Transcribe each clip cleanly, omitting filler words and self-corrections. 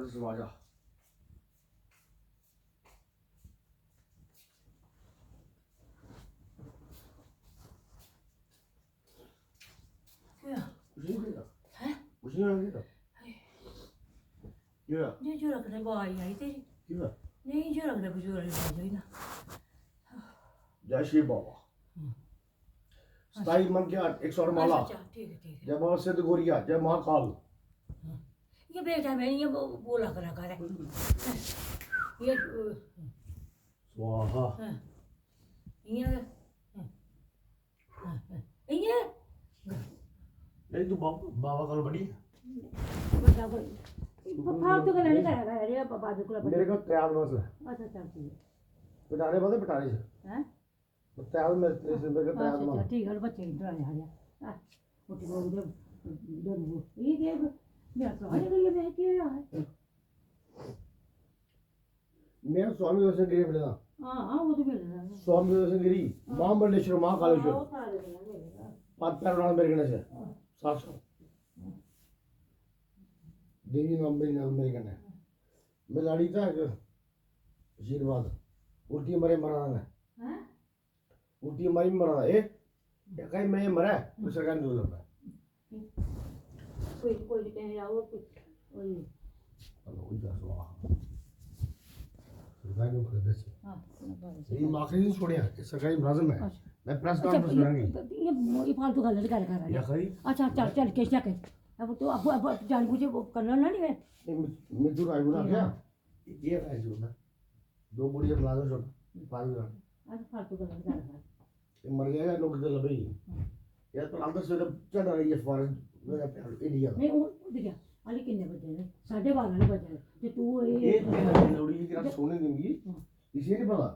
से समा जा। कुछ नहीं किया। हैं? कुछ नहीं किया। क्या? नहीं जो रख दे वो आई तेरी। क्या? नहीं जो रख दे कुछ और आई ना। जय श्री बाबा। 27 मन के 100 माला। अच्छा ठीक है। जय बाबा सिद्ध गोरिया, जय महाकाल। ये बेटा मैं ये बोला करा कर ये स्वाहा। ये नहीं तू बाबा कल बड़ी बड़ा कोई फालतू का नहीं करा अरे बाबा को मेरे को तैयार मसला। अच्छा चल ठीक पटाने बदे पटाने से हैं तैयार में से मेरे को तैयार अच्छा में ठीक है बच्चे की तरह आ जा उठ गो दो ये के मेरा तो आने के लिए मैं क्या है मेरा स्वामी दर्शन गिरी मिलेगा। हां वो तो मिल रहा है स्वामी दर्शन गिरी महाबलेश्वर महाकालेश्वर पांच पैर नाम मेरे गणे से साफ साफ देवी नाम मेरे गणे मैं लाड़ी था आशीर्वाद उल्टी मरे मरा है हैं उल्टी मरी मरा है ये कहीं मैं मरा तो सरकार ने बोला कोई कह रहा हो कोई हेलो इधर सुआ सरकार ने कर दे हां ये माखरी नहीं छोड़िया सरकारी मुलाजिम है मैं प्रेस कॉन्फ्रेंस करूंगी ये फालतू का लड़का कर रहा या है खरी अच्छा चल कैसा कर अब तो अब जान बुझे वो करना ना नहीं है मिथुन आई बोला क्या ये है जो ना दो बुढ़िया मुलाजिम छोड़ पाल दो आज फालतू का लड़का कर ये मर गया लोग तो लबे या तो अंदर से चढ़ रही है फॉरेन मेरा इंडिया नहीं वो देखा अली कितने बजे ने 12:30 बजे तो तू ये लोड़ी की रात सोने देंगी इसे नहीं पता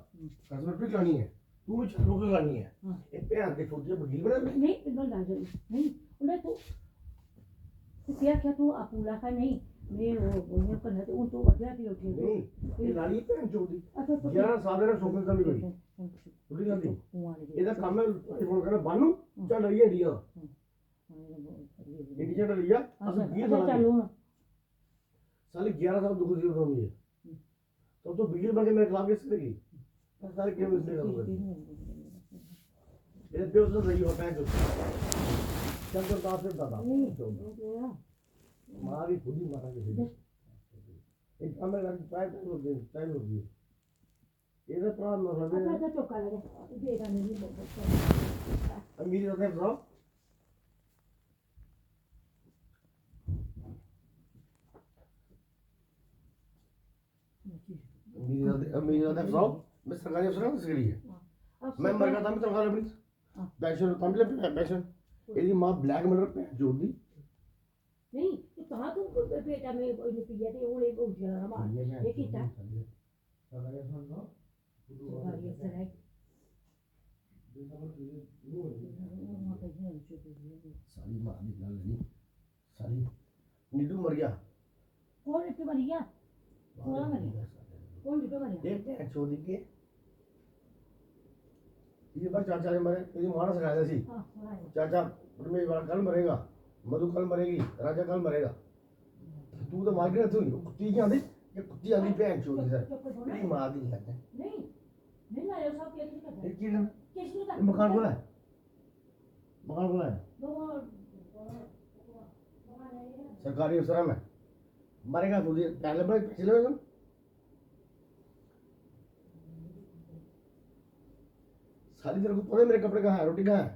कस्टमर पे लानी है तू भी चारों को लानी है ये पे आके छोटे बगील बना नहीं इधर ला नहीं उन्हें तो क्या तू अपूला का नहीं मैं वो करना तो उन तो वजह भी उठी नहीं ये लानी पे जोड़ी अच्छा तो 11 साल का शौक कमी गई थोड़ी लानी ਇਹਦਾ ਕੰਮ ਹੈ ਫੋਨ ਕਰਨਾ ਬਾਨੂ ਚੱਲ ਰਹੀ ਹੈ ਇੰਡੀਆ इंडिया चल लिया अच्छा चलो साले 11 साल दुख जीवन होंगे तो बिजली बन के मेरे खिलाफ केस करेगी सारे केस इसलिए करूंगा ये पे उसने सही होता है जो चल तो दास से दादा मारी खुद ही मारा के एक काम में टाइम हो गई ये तो प्रॉब्लम हो रहा है अच्छा चौका लगे बेटा नहीं अमीर होते हैं मेरी फ्रॉक मैं सरकारी अफसर हूं इसके लिए मैं मर गया था मैं तनख्वाह अपनी पैशन तमिल पैशन यदि मां ब्लैक मेल पे जोड़ दी नहीं तो कहां तुम बेटा में कोई पिया थे वो एक उठ गया मां ये किता सरकारी अफसर है साली मां दी गल नहीं साली नीडू मर गया कौन इतने मर गया कौन मर गया कौन नीडू मर गया देखते हैं छोड़ी के ये बार चाचा ने मरे तेरी मां ने सिखाया सी चाचा में कल मरेगा मधु कल मरेगी राजा कल मरेगा तू तो मार गया तू कुत्ती क्या आंदी ये कुत्ती आंदी भैन चोद सर तेरी मां दी लगता है नहीं लाया सब कैसे करता ये की है कैसे करता मकान खोला है मकान खोला है सरकारी अफसर में मरेगा तू पहले बड़े पिछले में साली तेरे को पता है मेरे कपड़े कहाँ है रोटी कहाँ है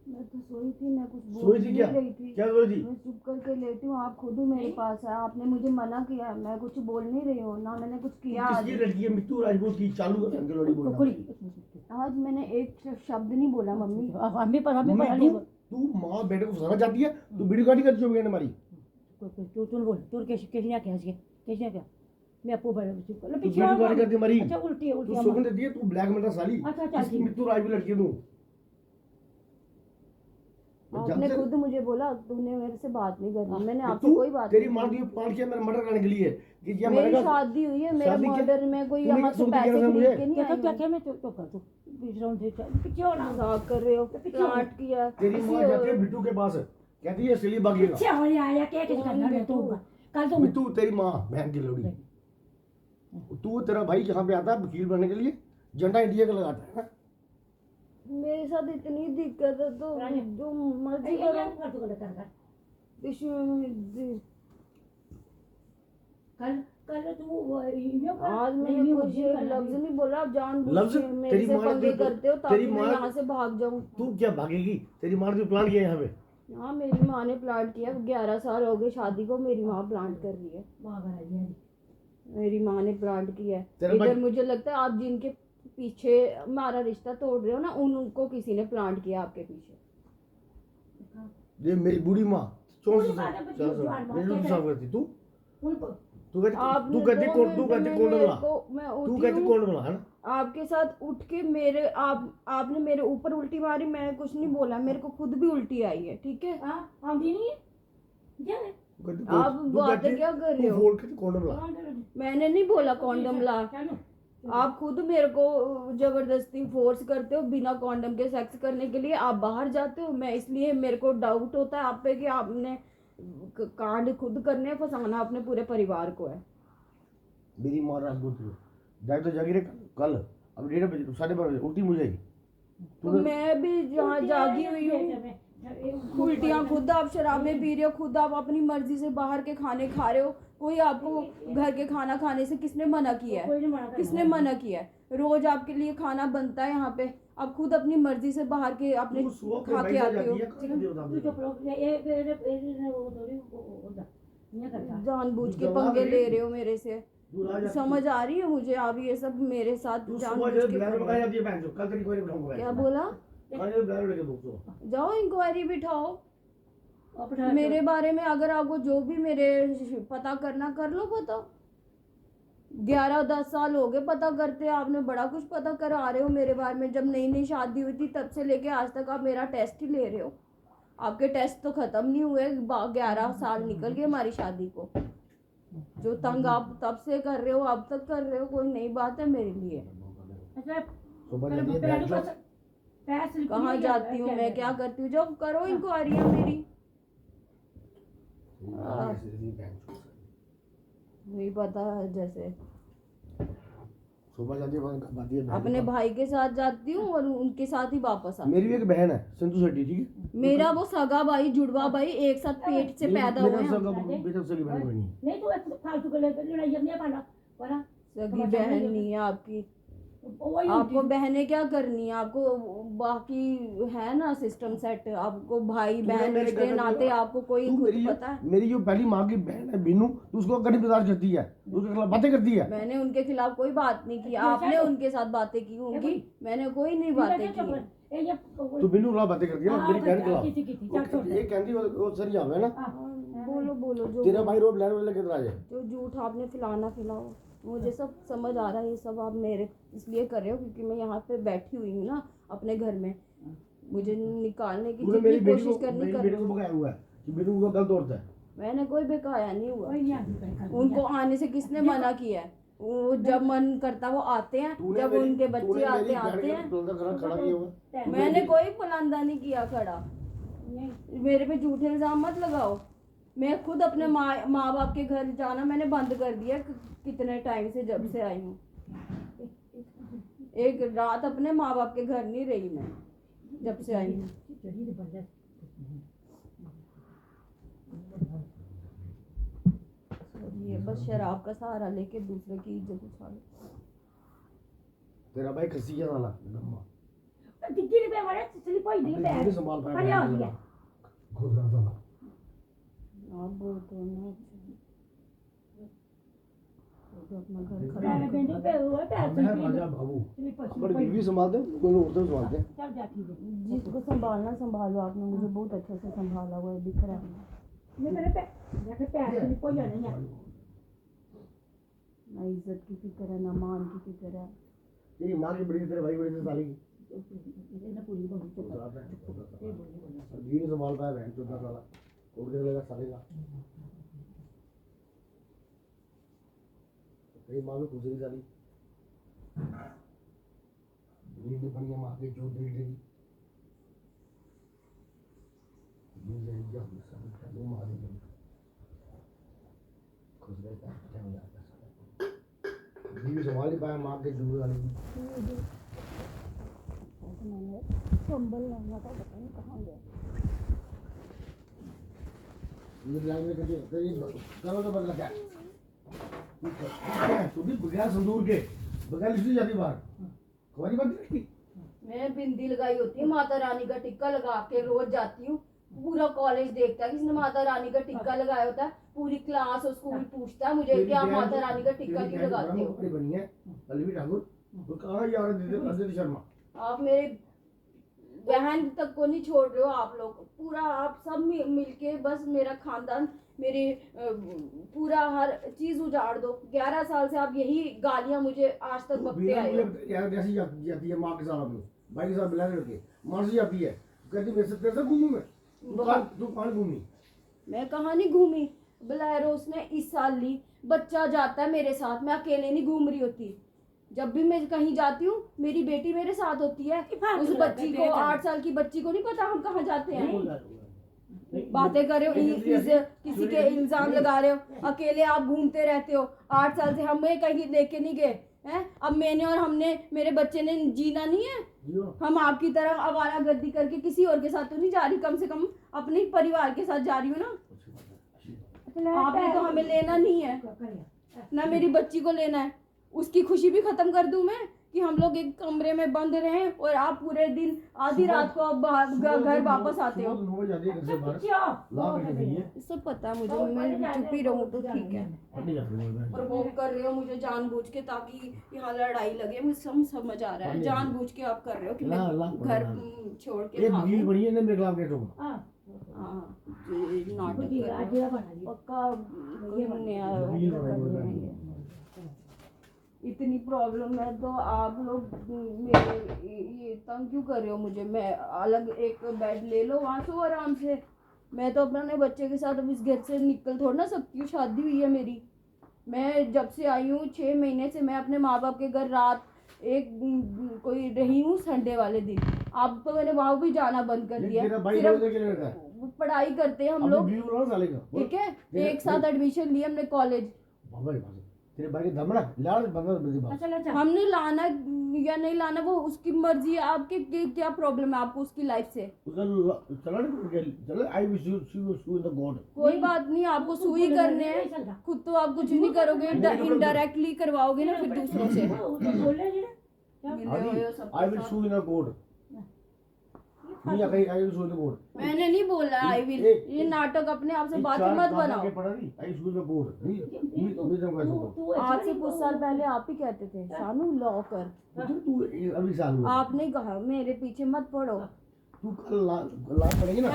मैं तो सोई थी मैं कुछ बोल सोई थी क्या रही थी क्या सोई थी मैं चुप करके लेटी हूँ आप खुद ही मेरे पास है आपने मुझे मना किया मैं कुछ बोल नहीं रही हूँ ना मैंने कुछ किया आज किसकी लड़की है मित्तू राजपूत की चालू कर अंकलवाड़ी बोलना आज मैंने एक शब्द नहीं बोला मम्मी हमें पता नहीं तू माँ बेटे को फंसाना चाहती है तू वीडियो कॉल करती होगी हमारी तू बोल तू कैसे क्या क्या मैं आपको बड़ा चुप कर वीडियो कॉल करती हमारी अच्छा उल्टी तू सोगन देती है तू ब्लैक मेल साली अच्छा अच्छा मित्तू राजपूत लड़की है तू आपने खुद मुझे बोला तूने मेरे से बात नहीं करनी मैंने आपसे तू कोई बात तेरी माँ की प्लान किया मेरा मर्डर करने के लिए कि ये मेरी मरेगा शादी हुई है मेरे शादी क्या? मर्डर में कोई तूने यहाँ से क्या पैसे सोच खरीद लिया के नहीं क्या आई क्या मैं चुप कर तू पीछे पीछे होना मजाक कर रहे हो प्लाट किया तेरी माँ जाती है बिट्टू के पास कहती है इसलिए भागेगा पीछे हो आया क्या किस करना है तू कल तुम तू तेरी माँ बहन की लोड़ी तू तेरा भाई यहाँ पे आता है वकील बनने के लिए झंडा इंडिया का लगाता है ना मेरे साथ इतनी दिक्कत है तो जो मर्जी करो कर तू कर विश्व कल कल तू यो कर आज मैंने कुछ लफ्ज नहीं बोला आप जानबूझ लफ्ज के मेरे तेरी से माँ ने पंगे जो- करते हो तेरी ताकि मैं माँ- यहाँ से भाग जाऊँ। तू क्या भागेगी तेरी माँ ने जो प्लान किया यहाँ पे हाँ मेरी माँ ने प्लांट किया 11 साल हो गए शादी को मेरी माँ प्लांट कर रही है मेरी माँ ने प्लांट किया है तेरा इधर भाई- मुझे लगता है आप जिनके पीछे हमारा रिश्ता तोड़ रहे हो ना उनको किसी ने प्लांट किया आपके पीछे। ये मेरी बूढ़ी माँ बूढ़ी माँ ने बच्ची जवान माँ तू क्या साफ करती तू उनको तू कहती आपने तू कहती 2 कौन तू मिनट कहती में कौन मेरे डमला को मैं तू उठी कहती हूँ कौन डमला है ना आपके साथ उठ के मेरे आपने मेरे ऊपर उल्टी मारी मैंने कुछ नहीं बोला मेरे को खुद भी उल्टी आई है ठीक है। हां हम भी नहीं है क्या है तू कहती आप तू बातें कहती- क्या कर रहे तू हो बोल के कौन डमला मैंने नहीं बोला कॉन्डम ला चलो आप खुद मेरे को जबरदस्ती फोर्स करते हो बिना कॉन्डम के सेक्स करने के लिए आप बाहर जाते हो मैं इसलिए मेरे को डाउट होता है आप पे कि आपने कांड खुद करने फंसाना अपने पूरे परिवार को है। मेरी माँ रात बोलती है जाए तो जागी रे कल अब 1:30 बजे 12:30 बजे उल्टी मुझे जाएगी तो मैं भी जहाँ जागी हुई हूँ उल्टियाँ खुद आप शराबें पी रहे हो खुद आप अपनी मर्जी से बाहर के खाने खा रहे हो कोई आपको घर के खाना खाने से किसने मना किया है कोई नहीं मना कर किसने मना किया है रोज आपके लिए खाना बनता है यहाँ पे आप खुद अपनी मर्जी से बाहर के अपने तू सुबह खा के आते हो तू चुप रहो ये वो थोड़ी होता ये करता जानबूझ के जवाब पंगे दे। ले रहे हो मेरे से तू आ जा समझ आ रही है मुझे आप ये सब मेरे साथ तू सुबह जानबूझ जो के ब्लैरो कर लगाया रहे हो। जाती है बहन जो कल तेरी कोई बुलाऊंगा क्या बोला कल जो ब्लैरो लेके दूँ जाओ इंक्वायरी बिठाओ अपना मेरे बारे में अगर आपको जो भी मेरे पता करना कर लो पता 11-10 साल हो गए पता करते आपने बड़ा कुछ पता करा रहे हो मेरे बारे में जब नई नई शादी हुई थी तब से लेके आज तक आप मेरा टेस्ट ही ले रहे हो आपके टेस्ट तो खत्म नहीं हुए 11 साल निकल गए हमारी शादी को जो तंग आप तब से कर रहे हो अब तक कर रहे हो कोई नई बात है मेरे लिए। अच्छा सुबह जाती है बहन जो पैसे कहाँ जाती हूँ मैं क्या करती हूँ जब करो इंक्वायरियाँ मेरी नहीं पता है जैसे सुबह जाती है बहन अपने भाई के साथ जाती हूँ और उनके साथ ही वापस आती मेरी भी एक बहन है सिंधु शेट्टी ठीक है हूँ। मेरा वो सगा भाई जुड़वा भाई एक साथ पेट से पैदा हुए हैं बेटा सगी बहन बनी है नहीं तो फालतू के लिए लड़ाई नहीं पाना वरना सगी बहन नहीं है आपकी वही आपको बहनें क्या करनी है आपको बाकी है ना सिस्टम सेट आपको भाई बहन मेरे रिश्ते घर में नाते जो- आपको कोई तू खुद मेरी पता है। मेरी जो पहली माँ की बहन है बीनू तू उसको कड़ी बर्दाश्त करती है उसके खिलाफ बातें करती है मैंने उनके खिलाफ कोई बात नहीं की अच्छा, आपने तो- उनके साथ बातें की होंगी मैंने कोई नहीं बातें की है। ये तू बीनू खिलाफ बातें करती है ना मेरी बहन के किसी खिलाफ चल छोड़ ये कहती वो सर जावे है ना बोलो बोलो जो तेरा भाई रोज लहर लेके इधर आ जाए जो झूठ आपने फैलाना फैलाओ मुझे सब समझ आ रहा है ये सब आप मेरे इसलिए कर रहे हो क्योंकि मैं यहाँ पे बैठी हुई हूँ ना अपने घर में मुझे निकालने की तूने मेरी जितनी बेटी कोशिश को करनी मेरी कर बेटी को भगाया हुआ है कि बीनू को गलत औरत है मैंने कोई बेकाया नहीं हुआ कोई नहीं आती उनको आने से किसने मना किया है वो जब मन करता वो आते हैं तूने जब मेरी- उनके तूने बच्चे मेरी आते बहन के हैं टोलता खड़ा किया हुआ है। मैंने कोई पलांदा नहीं किया खड़ा मेरे पे झूठे इल्जाम मत लगाओ मैं खुद अपने माँ बाप के घर जाना मैंने बंद कर दिया कितने टाइम से जब से आई हूँ एक रात अपने माँ बाप के घर नहीं रही मैं जब से आई हूँ ये बस शराब का सहारा लेके दूसरे की इज्जत उछाले तेरा भाई खसी है साला लम्मा कितने रुपए वाले स्लिप होई दी अपनी जिंदगी संभाल पाया अरे हो गया घुस रहा साला आप बोल तो ना तो अपना घर मैं खराब बेंदो पे हुआ पैसे मैं राजा बाबू स्लिप अगर बीवी संभालते कोई और तो संभालते हैं। चल जा ठीक है जिसको संभालना संभालो आपने मुझे बहुत अच्छे से संभाला हुआ है दिख रहा है ये मेरे पे जाके पैसे स्लिप हो जाने हैं ना इज्जत की फिक्र है ना मान की फिक्र है तेरी माँ की बड़ी तेरे भाई बड़ी से साली की ये पूरी बहुत चुप बीवी नहीं संभाल पाया बहन चौदह साला उड़ के लगा साले का तेरी माँ भी दूसरी साली बीवी बढ़िया माँ की चोट दे दी या वो मार दे खुद रहता है क्या हो जाता है भी संभाल नहीं पाया मार के दूर वाले मैंने कंबल लाना था, पता नहीं कहाँ गया। ये लाइन में कभी करो तो बदला क्या तू भी बगैर संदूर के बगैर इसलिए जाती बाहर तुम्हारी बात नहीं। मैं बिंदी लगाई होती है, माता रानी का टिक्का लगा के रोज जाती हूँ। पूरा कॉलेज देखता है किसने माता रानी का टिक्का लगाया होता है। पूरी क्लास और स्कूल पूछता है मुझे कि आप माता रानी का टिक्का क्यों लगाते हो। बनी है पल्लवी ठाकुर वो कहाँ यार अदिति शर्मा। आप मेरे बहन तक को नहीं छोड़ रहे हो आप लोग, पूरा आप सब मिलके बस मेरा खानदान मेरे पूरा हर चीज उजाड़ दो। 11 साल से आप यही गालियां मुझे आज तक बकते आए हो। यार कैसी जाती है माँ के साथ अपनी भाई के साथ मिला करके माँ से जाती है कहती मेरे से तेरे से घूमूं मैं तू कहाँ घूमी। मैं कहाँ नहीं घूमी, बोलेरो उसने इस साल ली। बच्चा जाता है मेरे साथ, मैं अकेले नहीं घूम रही होती। जब भी मैं कहीं जाती हूँ मेरी बेटी मेरे साथ होती है। उस बच्ची को 8 साल की बच्ची को नहीं पता हम कहाँ जाते हैं। बातें कर रहे हो, किसी के इल्जाम लगा रहे हो। अकेले आप घूमते रहते हो। 8 साल से हमें कहीं लेके नहीं गए हैं। अब मैंने और हमने मेरे बच्चे ने जीना नहीं है। हम आपकी तरह आवारागर्दी करके किसी और के साथ तो नहीं जा रही, कम से कम अपने परिवार के साथ जा रही हूँ ना। आपने तो हमें लेना नहीं है ना, मेरी बच्ची को लेना है। उसकी खुशी भी खत्म कर दूं मैं कि हम लोग एक कमरे में बंद रहें और आप पूरे दिन आधी रात को घर वापस आते हो। सब पता है मुझे, मैं चुप ही रहूं तो ठीक है। प्रवोक कर रहे हो मुझे जानबूझ के ताकि यहाँ लड़ाई लगे। मुझे समझ आ रहा है जानबूझ के आप कर रहे हो कि मैं घर छोड़ के भागूं। नाटक पक्का इतनी प्रॉब्लम है तो आप लोग मेरे ये तंग क्यों कर रहे हो मुझे। मैं अलग एक बेड ले लो, वहाँ सो आराम से। मैं तो अपने बच्चे के साथ अब इस घर से निकल थोड़ा ना सकती हूँ। शादी हुई है मेरी। मैं जब से आई हूँ 6 महीने से मैं अपने माँ बाप के घर रात एक कोई रही हूँ संडे वाले दिन। अब तो मैंने वहाँ भी जाना बंद कर दिया। सिर्फ पढ़ाई करते हैं हम लोग, ठीक है। एक साथ एडमिशन लिया हमने कॉलेज। तेरे भाई के दमड़ा लाल बंदा हमने लाना या नहीं लाना वो उसकी मर्जी है। आपके क्या प्रॉब्लम है आपको उसकी लाइफ से। कोई बात नहीं, आपको सुई करने हैं। खुद तो आप कुछ नहीं करोगे, इनडायरेक्टली करवाओगे ना फिर दूसरों से। I will sue in a court. मैंने नहीं बोला आई विल। ये नाटक अपने आप से बात मत बनाओ। आज से कुछ साल पहले आप ही कहते थे शानू लॉ कर। आपने कहा मेरे पीछे मत पड़ो। तू कल ला पड़ेगी ना।